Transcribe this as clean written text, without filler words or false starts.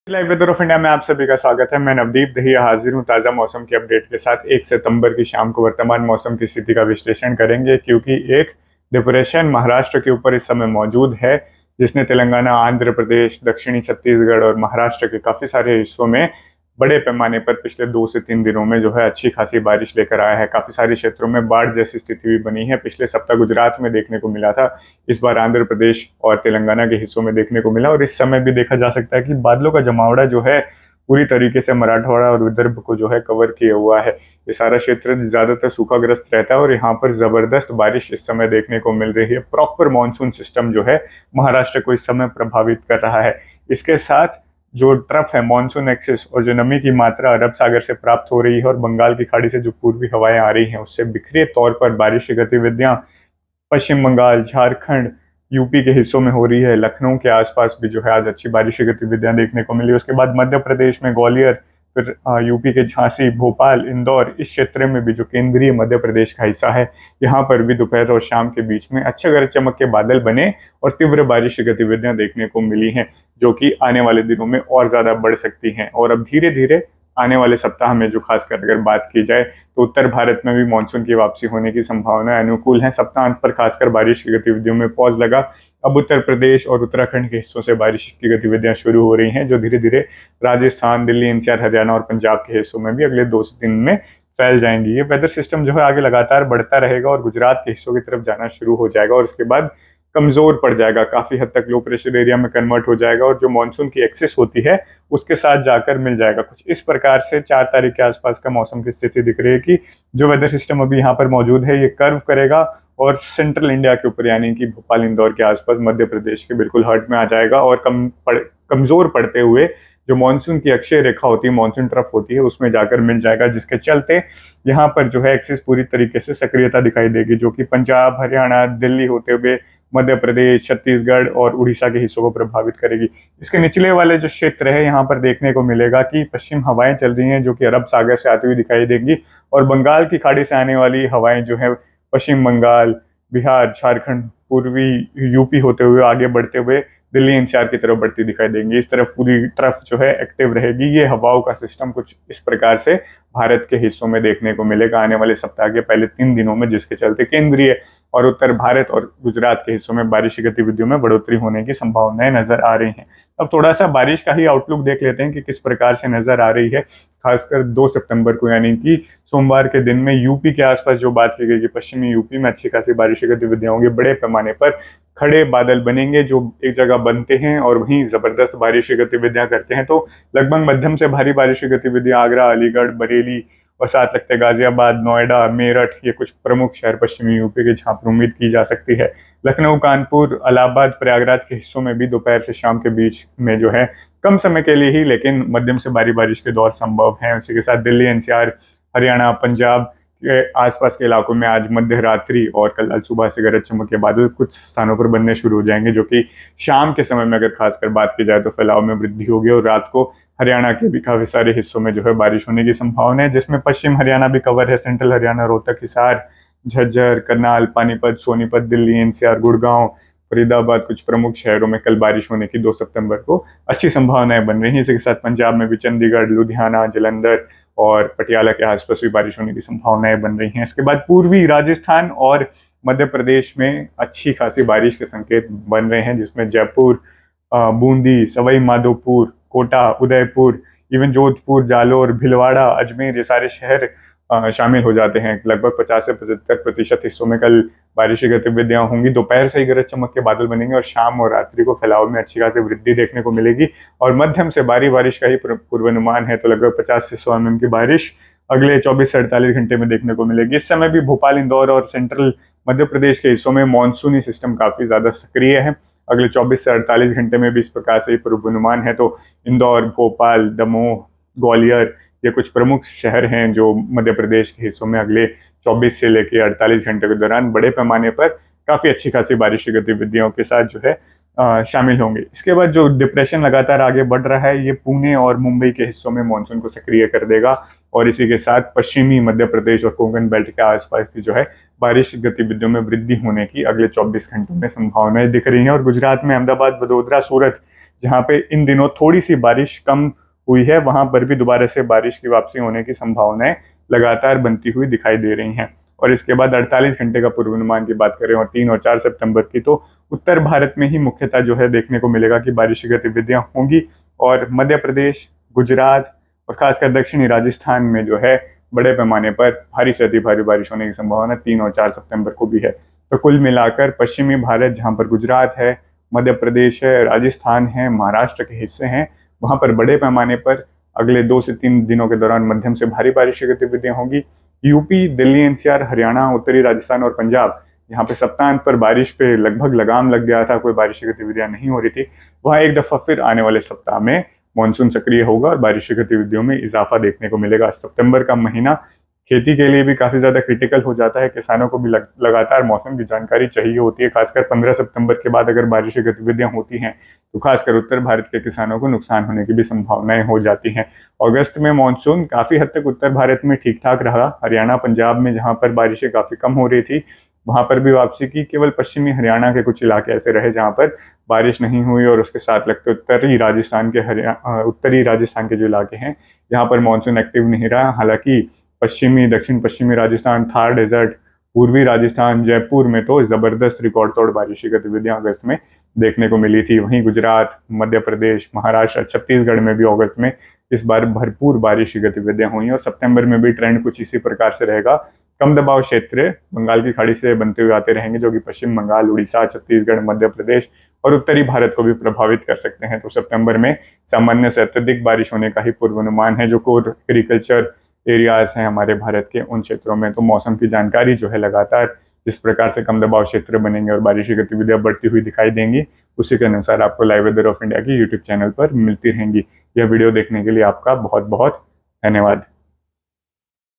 Live weather of India में आप सभी का स्वागत है। मैं नवदीप दहिया हाजिर हूँ ताज़ा मौसम की अपडेट के साथ। 1 सितंबर की शाम को वर्तमान मौसम की स्थिति का विश्लेषण करेंगे, क्योंकि एक डिप्रेशन महाराष्ट्र के ऊपर इस समय मौजूद है, जिसने तेलंगाना, आंध्र प्रदेश, दक्षिणी छत्तीसगढ़ और महाराष्ट्र के काफ़ी सारे हिस्सों में बड़े पैमाने पर पिछले 2 से 3 दिनों में जो है अच्छी खासी बारिश लेकर आया है। काफ़ी सारे क्षेत्रों में बाढ़ जैसी स्थिति भी बनी है। पिछले सप्ताह गुजरात में देखने को मिला था, इस बार आंध्र प्रदेश और तेलंगाना के हिस्सों में देखने को मिला। और इस समय भी देखा जा सकता है कि बादलों का जमावड़ा जो है पूरी तरीके से मराठवाड़ा और विदर्भ को जो है कवर किया हुआ है। ये सारा क्षेत्र ज्यादातर सूखाग्रस्त रहता है और यहाँ पर जबरदस्त बारिश इस समय देखने को मिल रही है। प्रॉपर मानसून सिस्टम जो है महाराष्ट्र को इस समय प्रभावित कर रहा है। इसके साथ जो ट्रफ है मानसून एक्सिस और जो नमी की मात्रा अरब सागर से प्राप्त हो रही है और बंगाल की खाड़ी से जो पूर्वी हवाएं आ रही हैं, उससे बिखरे तौर पर बारिश की गतिविधियां पश्चिम बंगाल, झारखंड, यूपी के हिस्सों में हो रही है। लखनऊ के आसपास भी जो है आज अच्छी बारिश की गतिविधियां देखने को मिली। उसके बाद मध्य प्रदेश में ग्वालियर, फिर यूपी के झांसी, भोपाल, इंदौर, इस क्षेत्र में भी जो केंद्रीय मध्य प्रदेश का हिस्सा है, यहाँ पर भी दोपहर और शाम के बीच में अच्छे गरज चमक के बादल बने और तीव्र बारिश की गतिविधियां देखने को मिली हैं, जो कि आने वाले दिनों में और ज्यादा बढ़ सकती हैं। और अब धीरे धीरे आने वाले सप्ताह में जो खासकर अगर बात की जाए तो उत्तर भारत में भी मानसून की वापसी होने की संभावना अनुकूल है। सप्ताह अंत पर खासकर बारिश की गतिविधियों में पॉज लगा। अब उत्तर प्रदेश और उत्तराखंड के हिस्सों से बारिश की गतिविधियां शुरू हो रही हैं, जो धीरे धीरे राजस्थान, दिल्ली, एनसीआर, हरियाणा और पंजाब के हिस्सों में भी अगले 2 से 3 दिन में फैल जाएंगी। ये वेदर सिस्टम जो है आगे लगातार बढ़ता रहेगा और गुजरात के हिस्सों की तरफ जाना शुरू हो जाएगा और इसके बाद कमजोर पड़ जाएगा, काफी हद तक लो प्रेशर एरिया में कन्वर्ट हो जाएगा और जो मानसून की एक्सेस होती है उसके साथ जाकर मिल जाएगा। कुछ इस प्रकार से 4 तारीख के आसपास का मौसम की स्थिति दिख रही है कि जो वेदर सिस्टम अभी यहाँ पर मौजूद है ये कर्व करेगा और सेंट्रल इंडिया के ऊपर यानी कि भोपाल, इंदौर के आसपास मध्य प्रदेश के बिल्कुल हर्ट में आ जाएगा और कमजोर पड़ते हुए जो मानसून की अक्षय रेखा होती है, मानसून ट्रफ होती है, उसमें जाकर मिल जाएगा, जिसके चलते यहाँ पर जो है एक्सिस पूरी तरीके से सक्रियता दिखाई देगी, जो कि पंजाब, हरियाणा, दिल्ली होते हुए मध्य प्रदेश, छत्तीसगढ़ और उड़ीसा के हिस्सों को प्रभावित करेगी। इसके निचले वाले जो क्षेत्र है यहाँ पर देखने को मिलेगा कि पश्चिम हवाएं चल रही हैं, जो कि अरब सागर से आती हुई दिखाई देंगी और बंगाल की खाड़ी से आने वाली हवाएं जो है पश्चिम बंगाल, बिहार, झारखंड, पूर्वी यूपी होते हुए आगे बढ़ते हुए दिल्ली एनसीआर की तरफ बढ़ती दिखाई देंगी। इस तरफ पूरी ट्रफ जो है एक्टिव रहेगी। ये हवाओं का सिस्टम कुछ इस प्रकार से भारत के हिस्सों में देखने को मिलेगा आने वाले सप्ताह के पहले 3 दिनों में, जिसके चलते केंद्रीय और उत्तर भारत और गुजरात के हिस्सों में बारिश की गतिविधियों में बढ़ोतरी होने की संभावनाएं नजर आ रही हैं। अब थोड़ा सा बारिश का ही आउटलुक देख लेते हैं कि किस प्रकार से नजर आ रही है। खासकर 2 सितंबर को यानी कि सोमवार के दिन में यूपी के आसपास जो बात की गई कि पश्चिमी यूपी में अच्छी खासी बारिश की गतिविधियां होंगी। बड़े पैमाने पर खड़े बादल बनेंगे जो एक जगह बनते हैं और वहीं जबरदस्त बारिश की गतिविधियां करते हैं। तो लगभग मध्यम से भारी बारिश की गतिविधियां आगरा, अलीगढ़, बरेली और साथ लगते गाजियाबाद, नोएडा, मेरठ, ये कुछ प्रमुख शहर पश्चिमी यूपी के जहां पर उम्मीद की जा सकती है। लखनऊ, कानपुर, इलाहाबाद, प्रयागराज के हिस्सों में भी दोपहर से शाम के बीच में जो है कम समय के लिए ही लेकिन मध्यम से भारी बारिश के दौर संभव है। उसी के साथ दिल्ली एनसीआर, हरियाणा, पंजाब के आसपास के इलाकों में आज मध्य रात्रि और कल सुबह से गरज चमक के बादल कुछ स्थानों पर बनने शुरू हो जाएंगे, जो कि शाम के समय में अगर खासकर बात की जाए तो फैलाव में वृद्धि होगी और रात को हरियाणा के भी काफी सारे हिस्सों में जो है बारिश होने की संभावना है, जिसमें पश्चिम हरियाणा भी कवर है। सेंट्रल हरियाणा, रोहतक, हिसार, झज्जर, करनाल, पानीपत, सोनीपत, दिल्ली एनसीआर, गुड़गांव, फरीदाबाद, कुछ प्रमुख शहरों में कल बारिश होने की 2 सितंबर को अच्छी संभावनाएं बन रही हैं। इसी के साथ पंजाब में भी चंडीगढ़, लुधियाना, जालंधर और पटियाला के आसपास भी बारिश होने की संभावनाएं बन रही हैं। इसके बाद पूर्वी राजस्थान और मध्य प्रदेश में अच्छी खासी बारिश के संकेत बन रहे हैं, जिसमें जयपुर, बूंदी, सवाई माधोपुर, कोटा, उदयपुर, इवन जोधपुर, जालोर, भिलवाड़ा, अजमेर, ये सारे शहर शामिल हो जाते हैं। लगभग 50 से 75% हिस्सों में कल बारिश की गतिविधियां होंगी। दोपहर से ही गरज चमक के बादल बनेंगे और शाम और रात्रि को फैलाव में अच्छी खासी वृद्धि देखने को मिलेगी और मध्यम से भारी बारिश का ही पूर्वानुमान है। तो लगभग 50 से 100 mm की बारिश अगले 24 से 48 घंटे में देखने को मिलेगी। इस समय भी भोपाल, इंदौर और सेंट्रल मध्य प्रदेश के हिस्सों में मानसूनी सिस्टम काफी ज्यादा सक्रिय है। अगले 24 से 48 घंटे में भी इस प्रकार से ही पूर्वानुमान है। तो इंदौर, भोपाल, दमोह, ग्वालियर, ये कुछ प्रमुख शहर हैं जो मध्य प्रदेश के हिस्सों में अगले 24 से लेकर 48 घंटे के दौरान बड़े पैमाने पर काफी अच्छी खासी बारिश की गतिविधियों के साथ जो है शामिल होंगे। इसके बाद जो डिप्रेशन लगातार आगे बढ़ रहा है, ये पुणे और मुंबई के हिस्सों में मानसून को सक्रिय कर देगा और इसी के साथ पश्चिमी मध्य प्रदेश और कोंकण बेल्ट के आसपास की जो है बारिश गतिविधियों में वृद्धि होने की अगले 24 घंटों में संभावनाएं दिख रही हैं। और गुजरात में अहमदाबाद, वडोदरा, सूरत, जहां पे इन दिनों थोड़ी सी बारिश कम हुई है, वहां पर भी दोबारा से बारिश की वापसी होने की संभावनाएं लगातार बनती हुई दिखाई दे रही हैं। और इसके बाद 48 घंटे का पूर्वानुमान की बात करें और 3 और 4 सितंबर की, तो उत्तर भारत में ही मुख्यतः जो है देखने को मिलेगा कि बारिश गतिविधियां होंगी। और मध्य प्रदेश, गुजरात और खासकर दक्षिणी राजस्थान में जो है बड़े पैमाने पर भारी से अति भारी बारिश होने की संभावना 3 और 4 सितंबर को भी है। तो कुल मिलाकर पश्चिमी भारत, जहां पर गुजरात है, मध्य प्रदेश है, राजस्थान है, महाराष्ट्र के हिस्से हैं, वहां पर बड़े पैमाने पर अगले 2 से 3 दिनों के दौरान मध्यम से भारी बारिश की गतिविधियां होंगी। यूपी, दिल्ली एनसीआर, हरियाणा, उत्तरी राजस्थान और पंजाब, जहां पे सप्ताहांत पर बारिश पे लगभग लगाम लग गया था, कोई बारिश की गतिविधियां नहीं हो रही थी, वहां एक दफा फिर आने वाले सप्ताह में मानसून सक्रिय होगा और बारिश की गतिविधियों में इजाफा देखने को मिलेगा। सितंबर का महीना खेती के लिए भी काफी ज्यादा क्रिटिकल हो जाता है। किसानों को भी लगातार मौसम की जानकारी चाहिए होती है। खासकर 15 सितंबर के बाद अगर बारिश की गतिविधियां होती हैं तो खासकर उत्तर भारत के किसानों को नुकसान होने की भी संभावनाएं हो जाती हैं। अगस्त में मानसून काफी हद तक उत्तर भारत में ठीक ठाक रहा। हरियाणा, पंजाब में जहां पर बारिशें काफी कम हो रही थी, वहां पर भी वापसी की। केवल पश्चिमी हरियाणा के कुछ इलाके ऐसे रहे जहां पर बारिश नहीं हुई। और उसके साथ लगते उत्तरी राजस्थान के जो इलाके हैं, यहाँ पर मानसून एक्टिव नहीं रहा। हालांकि पश्चिमी, दक्षिण पश्चिमी राजस्थान, थार डेजर्ट, पूर्वी राजस्थान, जयपुर में तो जबरदस्त रिकॉर्ड तोड़ बारिश की गतिविधियां अगस्त में देखने को मिली थी। वहीं गुजरात, मध्य प्रदेश, महाराष्ट्र, छत्तीसगढ़ में भी अगस्त में इस बार भरपूर बारिश की गतिविधियां हुई। और सितंबर में भी ट्रेंड कुछ इसी प्रकार से रहेगा। कम दबाव क्षेत्र बंगाल की खाड़ी से बनते हुए आते रहेंगे, जो कि पश्चिम बंगाल, उड़ीसा, छत्तीसगढ़, मध्य प्रदेश और उत्तरी भारत को भी प्रभावित कर सकते हैं। तो सितंबर में सामान्य से अत्यधिक बारिश होने का ही पूर्वानुमान है। जो कोर एग्रीकल्चर एरियाज हैं हमारे भारत के, उन क्षेत्रों में तो मौसम की जानकारी जो है लगातार जिस प्रकार से कम दबाव क्षेत्र बनेंगे और बारिश की गतिविधियां बढ़ती हुई दिखाई देंगी, उसी के अनुसार आपको लाइव वेदर ऑफ इंडिया की यूट्यूब चैनल पर मिलती रहेंगी। यह वीडियो देखने के लिए आपका बहुत बहुत धन्यवाद।